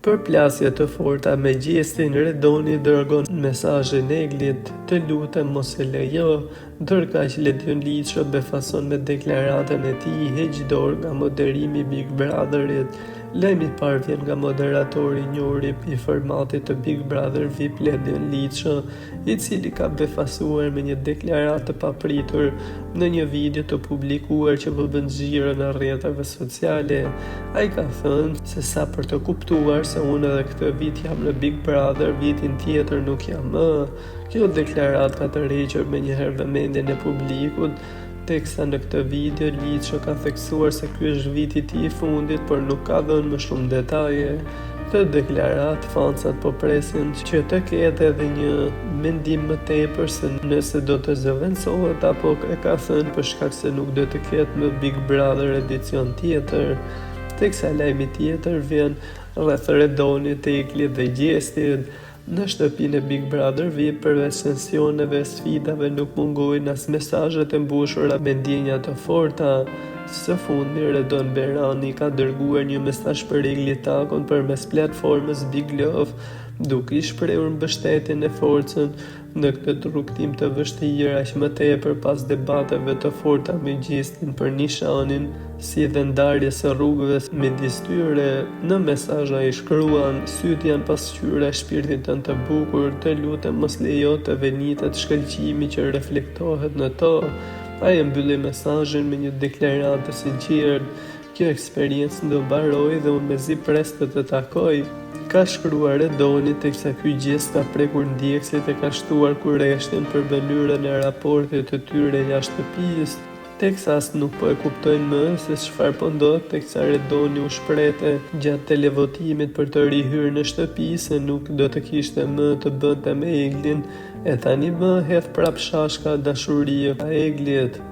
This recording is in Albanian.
Për plasje të forta me gjestin, Redoni dërgon mesazhin Eglit: "Të lutem mos e lejo", ndërkaq Ledion Liço befason me deklaratën e tij heq dorë nga moderimi i Big Brotherit. Lajmi i parë vjen nga moderatori i njohur i formatit të Big Brother VIP Ledion Liço, i cili ka befasuar me një deklaratë të papritur në një video të publikuar që po bën xhiro në rrjeteve sociale. Ai ka thënë se sa për të kuptuar se unë edhe këtë vit jam në Big Brother, vitin tjetër nuk jam më. Kjo deklaratë ka tërhequr menjëherë vëmendjen e publikut, teksa në këtë video Liço ka theksuar se ky është viti i tij i fundit, por nuk ka dhënë më shumë detaje. Këtë deklaratë fansat po presin që të ketë edhe një mendim më tepër se nëse do të zëvendësohet apo e ka thënë për shkak se nuk do të ketë më Big Brother edicion tjetër. Teksa lajmi tjetër vjen rreth Redonit, Eglit dhe Gjestit. Në shtëpinë e Big Brother VIP, përveç tensioneve, sfidave, nuk mungojnë as mesazhet e mbushura me ndjenja të forta. Së fundi, Redon Berani ka dërguar një mesazh për Eglin Takon përmes platformës Big Love, duke i shprehur mbështetjen e forcën në këtë rrugtim të vështirë, aq më tepër pas debateve të forta me Gjestin për nishanin, si dhe ndarjes së rrugëve midis tyre. Në mesazh ai shkruan: "Syt janë pasqyra shpirtin tënd të bukur, të lutem mos lejo të venitet shkëlqimi që reflektohet në to." Ai mbylli mesazhin me një deklaratë të sinqertë: "Kjo eksperiencë do mbaroj dhe unë mezi pres të të takoj", ka shkruar Redoni, teksa ky gest ka prekur ndjekësit e ka shtuar kurreshtin për mënyrën e raportit të tyre jashtë shtëpisë. Teksa as nuk po e kuptojnë më se çfarë po ndodh, teksa Redoni u shprehte gjatë televotimit për të rihyrë në shtëpi se nuk do të kishte më të bënte me Eglin, e tani më hedh prap shashka dashurie ka Eglit.